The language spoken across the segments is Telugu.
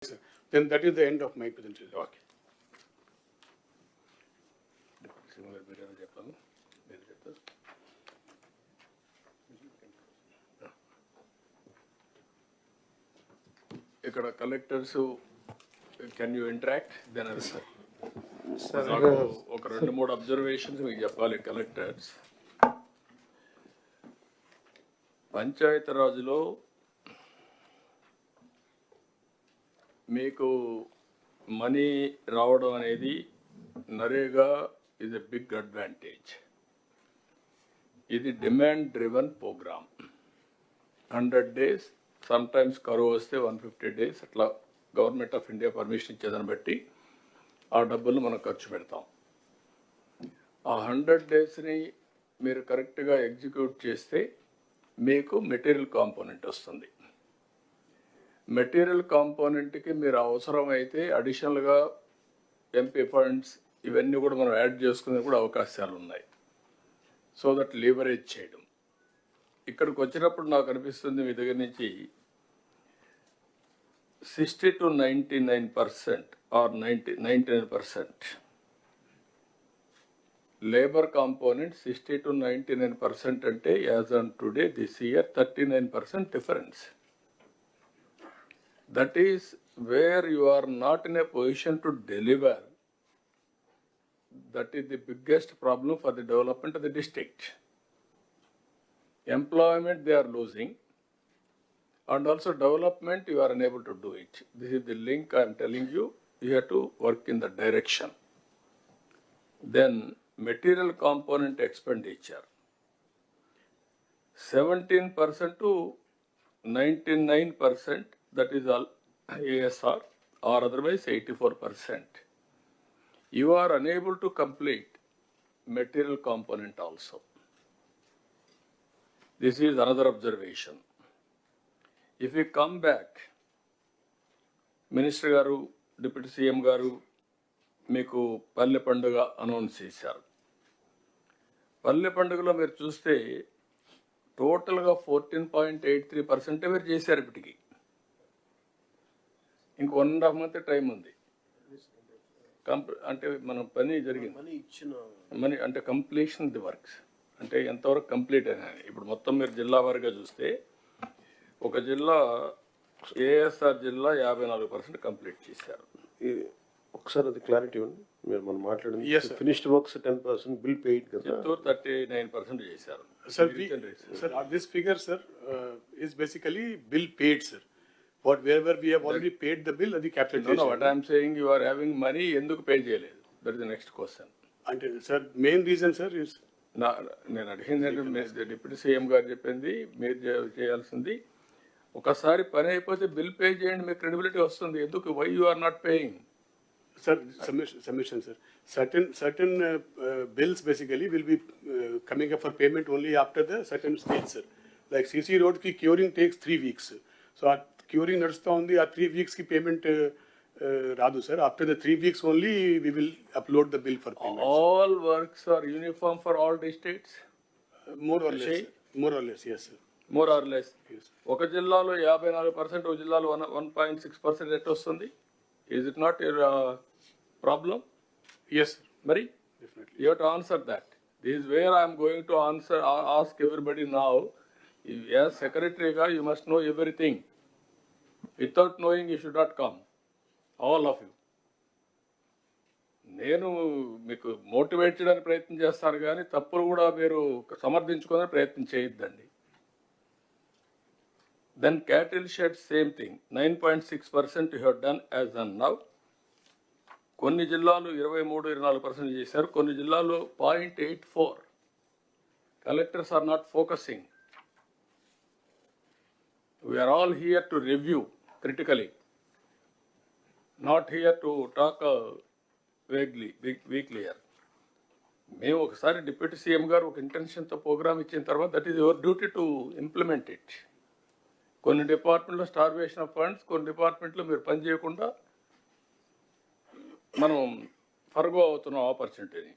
Sir. Then that is the end of my presentation. Okay. ఇక్కడ collectors can you interact then నాకు ఒక 2-3 అబ్జర్వేషన్స్ మీకు చెప్పాలి. కలెక్టర్స్ పంచాయతీరాజ్లో మీకు మనీ రావడం అనేది NREGA is a big advantage. ఇది demand driven program. 100 days, sometimes కరువు వస్తే 150 days అట్లా గవర్నమెంట్ ఆఫ్ ఇండియా పర్మిషన్ ఇచ్చేదాన్ని బట్టి ఆ డబ్బులు మనం ఖర్చు పెడతాం. ఆ 100 daysని మీరు కరెక్ట్గా ఎగ్జిక్యూట్ చేస్తే మీకు మెటీరియల్ కాంపోనెంట్ వస్తుంది. మెటీరియల్ కాంపోనెంట్కి మీరు అవసరమైతే అడిషనల్గా ఎంపీ ఫండ్స్ ఇవన్నీ కూడా మనం యాడ్ చేసుకునే కూడా అవకాశాలు ఉన్నాయి. సో దట్ లీవరేజ్ చేయడం. ఇక్కడికి వచ్చినప్పుడు నాకు అనిపిస్తుంది మీ దగ్గర నుంచి 60 to 99% or 99% labour component 60 to 99% అంటే as on today this year 39% difference. That is where you are not in a position to deliver. That is the biggest problem for the development of the district. Employment they are losing, and also development you are unable to do it. This is the link I am telling you. You have to work in that direction. Then material component expenditure 17% to 99%, that is all ASR, or otherwise 84%. You are unable to complete material component also. This is another observation. If we come back, Minister Garu, Deputy CM Garu, మీకు పల్లె పండుగ అనౌన్స్ చేశారు. పల్లె పండుగలో మీరు చూస్తే టోటల్గా 14.83% మీరు చేశారు. ఇప్పటికి ఇంక 1.5 month టైం ఉంది. అంటే మన పని జరిగింది, మనీ అంటే కంప్లీషన్ ది వర్క్స్ అంటే ఎంతవరకు కంప్లీట్ అయినా. ఇప్పుడు మొత్తం మీరు జిల్లా వారిగా చూస్తే ఒక జిల్లా ఏఎస్ఆర్ జిల్లా 54% కంప్లీట్ చేశారు. ఒకసారి అది క్లారిటీ ఉంది. మీరు మనం మాట్లాడింది ఫినిష్డ్ వర్క్స్ 10%, బిల్ పెయిడ్ కదా. చిత్తూరు 39% చేశారు. Sir, this figure, sir, is basically bill paid, sir. Wherever we have already paid the bill, అది capitalization. No, what I am saying, you are having money, ఎందుకు పే చేయలేదు? That is the next question. అంటే sir main reason sir is నేను అడిగిందంటే డిప్యూటీ సీఎం గారు చెప్పింది మీరు చేయాల్సింది. ఒకసారి పని అయిపోతే బిల్ పే చేయండి, మీకు క్రెడిబిలిటీ వస్తుంది. ఎందుకు why you are not paying? Sir, submission, sir. Certain bills basically will be coming up for payment only after the certain stage, sir. Like CC Road ki curing takes 3 weeks. So our curing నడుస్తూ ఉంది. ఆ 3 weeks ki payment రాదు, sir. After the 3 weeks only we will upload the bill for payment. All works are uniform for all districts? More or less, yes, sir. More or less. Yes. ఒక జిల్లాలో 54%, ఒక జిల్లాలో 1.6% ఎట్ వస్తుంది. Is it not your problem? Yes, sir. Mari? Definitely. You have to answer that. This is where I am going to ask everybody now. As secretary, you must know everything. Without knowing, you should not come. All of you. నేను మీకు మోటివేట్ చేయడానికి ప్రయత్నం చేస్తాను, కానీ తప్పులు కూడా మీరు సమర్థించుకోవడానికి ప్రయత్నం చేయొద్దండి. Then cattle shed, same thing. 9.6% you have done as on now. కొన్ని జిల్లాలు 23-24% చేశారు, కొన్ని జిల్లాలు 0.84. Collectors are not focusing. We are all here to review critically, not here to talk vaguely, weakly here. మేము ఒకసారి డిప్యూటీ సీఎం గారు ఒక ఇంటెన్షన్తో ప్రోగ్రామ్ ఇచ్చిన తర్వాత that is your duty to implement it. కొన్ని డిపార్ట్మెంట్లో స్టార్వేషన్ ఆఫ్ ఫండ్స్, కొన్ని డిపార్ట్మెంట్లో మీరు పని చేయకుండా మనం ఫర్గో అవుతున్నాం ఆపర్చునిటీని.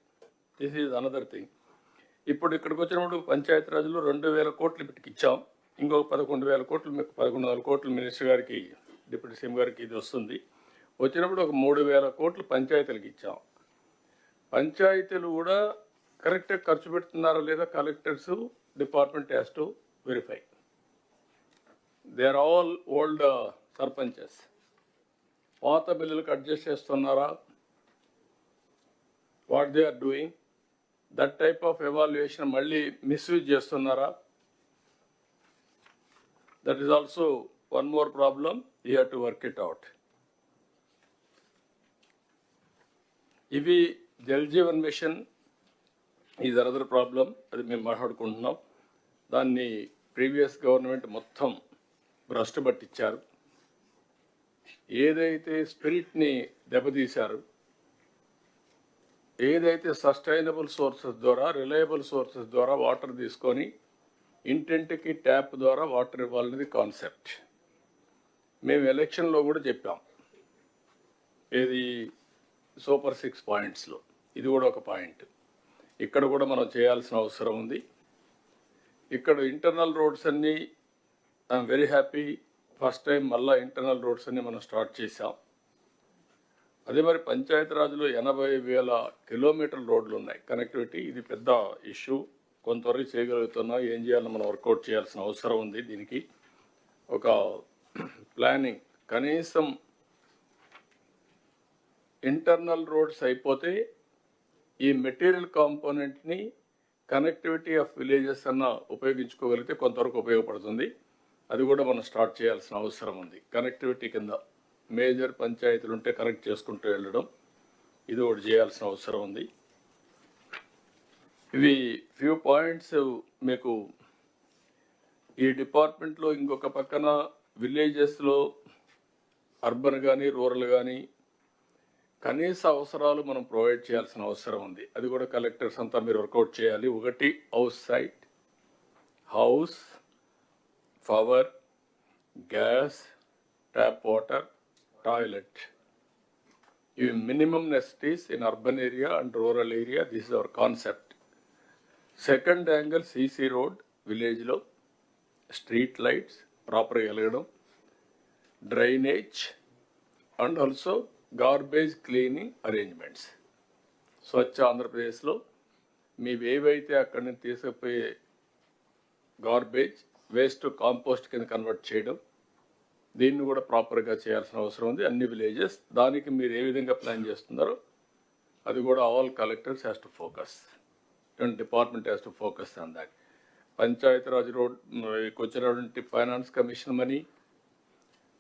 This is another thing. ఇప్పుడు ఇక్కడికి వచ్చినప్పుడు పంచాయతీరాజ్లో 2,000 కోట్లు ఇప్పటికి ఇచ్చాం. ఇంకొక 11,000 కోట్లు, మీకు 11,000 కోట్లు మినిస్టర్ గారికి డిప్యూటీ సీఎం గారికి ఇది వస్తుంది. వచ్చినప్పుడు ఒక 3,000 కోట్లు పంచాయతీలకు ఇచ్చాం. పంచాయతీలు కూడా కరెక్ట్గా ఖర్చు పెడుతున్నారా లేదా collectors department has to verify. They are all old sarpanches. పాత బిల్లులకు అడ్జస్ట్ చేస్తున్నారా, what they are doing, that type of evaluation మళ్ళీ మిస్యూజ్ చేస్తున్నారా. That is also one more problem, you have to work it out. ఇవి Jal Jeevan mission is another problem, అది మేము మాట్లాడుకుంటున్నాం. దాన్ని ప్రీవియస్ గవర్నమెంట్ మొత్తం భ్రష్టు పట్టించారు. ఏదైతే స్పిరిట్ని దెబ్బతీశారు, ఏదైతే సస్టైనబుల్ సోర్సెస్ ద్వారా, రిలయబుల్ సోర్సెస్ ద్వారా వాటర్ తీసుకొని ఇంటింటికి ట్యాప్ ద్వారా వాటర్ ఇవ్వాలనేది కాన్సెప్ట్. మేము ఎలక్షన్లో కూడా చెప్పాం, ఏది సూపర్ 6 పాయింట్స్లో ఇది కూడా ఒక పాయింట్. ఇక్కడ కూడా మనం చేయాల్సిన అవసరం ఉంది. ఇక్కడ ఇంటర్నల్ రోడ్స్ అన్నీ I'm very happy, first time మళ్ళీ ఇంటర్నల్ రోడ్స్ అన్నీ మనం స్టార్ట్ చేసాం. అదే మరి పంచాయతీరాజ్లో 80,000 కిలోమీటర్ల రోడ్లు ఉన్నాయి కనెక్టివిటీ. ఇది పెద్ద ఇష్యూ, కొంతవరకు చేయగలుగుతున్నాం. ఏం చేయాలో మనం వర్కౌట్ చేయాల్సిన అవసరం ఉంది. దీనికి ఒక ప్లానింగ్, కనీసం ఇంటర్నల్ రోడ్స్ అయిపోతే ఈ మెటీరియల్ కాంపోనెంట్ని కనెక్టివిటీ ఆఫ్ విలేజెస్ అన్న ఉపయోగించుకోగలిగితే కొంతవరకు ఉపయోగపడుతుంది. అది కూడా మనం స్టార్ట్ చేయాల్సిన అవసరం ఉంది. కనెక్టివిటీ కింద మేజర్ పంచాయతీలు ఉంటే కనెక్ట్ చేసుకుంటూ వెళ్ళడం, ఇది ఒకటి చేయాల్సిన అవసరం ఉంది. ఇవి ఫ్యూ పాయింట్స్ మీకు ఈ డిపార్ట్మెంట్లో. ఇంకొక పక్కన విలేజెస్లో అర్బన్ కానీ రూరల్ కానీ కనీస అవసరాలు మనం ప్రొవైడ్ చేయాల్సిన అవసరం ఉంది. అది కూడా కలెక్టర్స్ అంతా మీరు వర్కౌట్ చేయాలి. ఒకటి house site, house, power, gas, tap water, toilet. ఇవి minimum necessities in urban area and rural area. This is our concept. Second angle CC road విలేజ్లో, స్ట్రీట్ లైట్స్ ప్రాపర్గా వెలగడం, drainage and also garbage cleaning arrangements. Swachh ఆంధ్రప్రదేశ్లో మీవి ఏవైతే అక్కడి నుంచి తీసుకుపోయే గార్బేజ్ వేస్ట్ కాంపోస్ట్ కింద కన్వర్ట్ చేయడం, దీన్ని కూడా ప్రాపర్గా చేయాల్సిన అవసరం ఉంది అన్ని విలేజెస్. దానికి మీరు ఏ విధంగా ప్లాన్ చేస్తున్నారో అది కూడా all collectors has to focus, and department has to focus on that. Panchayati Raj road వచ్చినటువంటి ఫైనాన్స్ కమిషన్ మనీ,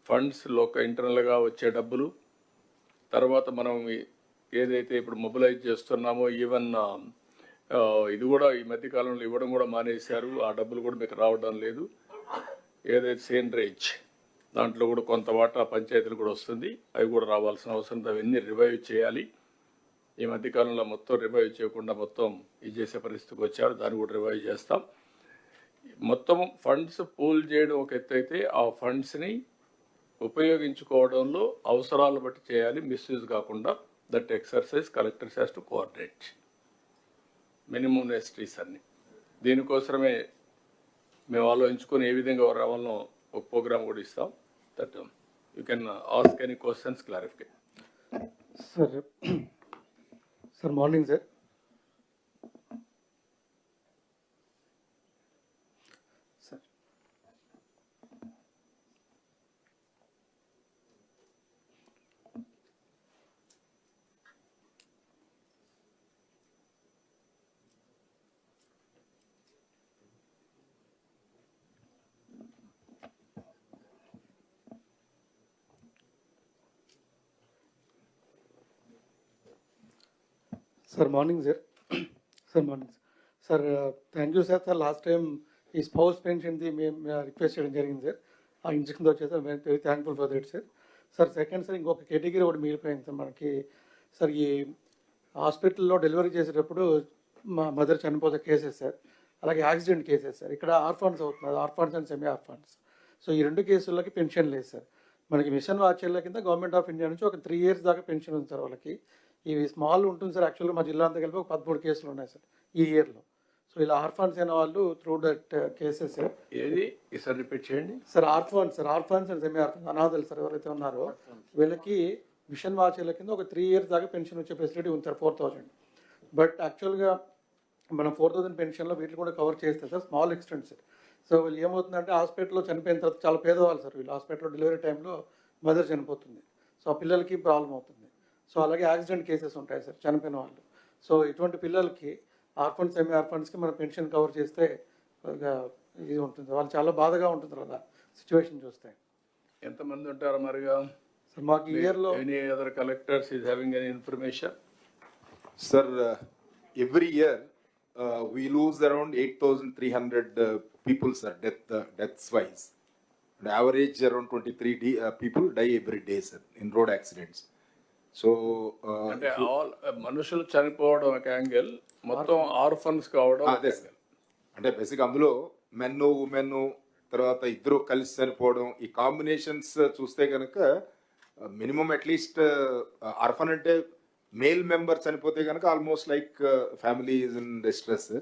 ఫండ్స్ ఇంటర్నల్గా వచ్చే డబ్బులు, తర్వాత మనం ఏదైతే ఇప్పుడు మొబిలైజ్ చేస్తున్నామో, ఈవెన్ ఇది కూడా ఈ మధ్యకాలంలో ఇవ్వడం కూడా మానేశారు. ఆ డబ్బులు కూడా మీకు రావడం లేదు. ఏదైతే సేండ్రేజ్ దాంట్లో కూడా కొంత వాటా పంచాయతీలు కూడా వస్తుంది, అవి కూడా రావాల్సిన అవసరం. అవన్నీ రివైవ్ చేయాలి. ఈ మధ్యకాలంలో మొత్తం రివైవ్ చేయకుండా మొత్తం ఇది చేసే పరిస్థితికి వచ్చారు. దాన్ని కూడా రివైవ్ చేస్తాం. మొత్తం ఫండ్స్ పూల్ చేయడం ఒక ఎత్తు అయితే, ఆ ఫండ్స్ని ఉపయోగించుకోవడంలో అవసరాలు బట్టి చేయాలి, మిస్యూజ్ కాకుండా. That exercise collectors has to coordinate. Minimum నెసిటీస్ అన్ని దీనికోసమే మేము ఆలోచించుకొని ఏ విధంగా రావాలనో ఒక ప్రోగ్రామ్ కూడా ఇస్తాం. That you can ask any questions, clarification. Sir morning sir. Sir morning sir. Sir morning sir. Thank you sir. Sir last time ఈ స్పౌస్ పెన్షన్ది మేము రిక్వెస్ట్ చేయడం జరిగింది సార్. ఆ ఇంజక్షన్తో వచ్చేసి మేము very thankful for that sir. Sir second sir, ఇంకొక కేటగిరీ ఒకటి మిగిలిపోయింది సార్ మనకి. సార్ ఈ హాస్పిటల్లో డెలివరీ చేసేటప్పుడు మా మదర్ చనిపోతే కేసెస్ సార్, అలాగే యాక్సిడెంట్ కేసెస్ సార్. ఇక్కడ ఆర్ఫాన్స్ అవుతున్నారు, orphans and semi orphans. So ఈ రెండు కేసులకి పెన్షన్ లేదు సార్. మనకి మిషన్ వాచర్ల కింద గవర్నమెంట్ ఆఫ్ ఇండియా నుంచి ఒక 3 years దాకా పెన్షన్ ఉంది సార్ వాళ్ళకి. ఇవి స్మాల్ ఉంటుంది సార్. యాక్చువల్గా మా జిల్లా అంతా కలిపి ఒక 13 కేసులు ఉన్నాయి సార్ ఈ ఇయర్లో. సో ఇలా ఆర్ఫాన్స్ అయిన వాళ్ళు త్రూ దట్ కేసెస్ ఏది ఈసారి రిపీట్ చేయండి. Sir orphans and semi orphans అనాథలు సార్ ఎవరైతే ఉన్నారో వీళ్ళకి మిషన్ వాచీల కింద ఒక 3 years దాకా పెన్షన్ వచ్చే ఫెసిలిటీ ఉంది సార్ 4,000. బట్ యాక్చువల్గా మనం 4,000 పెన్షన్లో వీటిని కూడా కవర్ చేస్తే sir small extent sir. So వీళ్ళు ఏమవుతుందంటే హాస్పిటల్లో చనిపోయిన తర్వాత చాలా పేదవాళ్ళు సార్ వీళ్ళు హాస్పిటల్లో డెలివరీ టైంలో మదర్ చనిపోతుంది. సో ఆ పిల్లలకి ప్రాబ్లం అవుతుంది. సో అలాగే యాక్సిడెంట్ కేసెస్ ఉంటాయి సార్ చనిపోయిన వాళ్ళు. సో ఇటువంటి పిల్లలకి ఆర్ఫన్స్ సెమీ ఆర్ఫన్స్కి మనం పెన్షన్ కవర్ చేస్తే ఇది ఉంటుంది. వాళ్ళు చాలా బాధగా ఉంటుంది అలా సిచ్యువేషన్ చూస్తే. ఎంతమంది ఉంటారు మరిగా? సార్ మాకు ఈ ఇయర్లో any other collectors is having any information? Sir, every year we lose around 8,300 people, sir, deaths wise. On average, around 23 people die every day, sir, in road accidents. So, అంటే ఆల్ మనుషులు చనిపోవడం ఒక యాంగిల్, మొత్తం ఆర్ఫన్స్ కావడం ఒక అదే angle. సార్. అంటే బేసిక్ అందులో మెన్ ఉమెన్ తర్వాత ఇద్దరు కలిసి చనిపోవడం ఈ కాంబినేషన్స్ చూస్తే కనుక మినిమం అట్లీస్ట్ ఆర్ఫన్ అంటే మేల్ మెంబర్ చనిపోతే కనుక almost like family is in distress.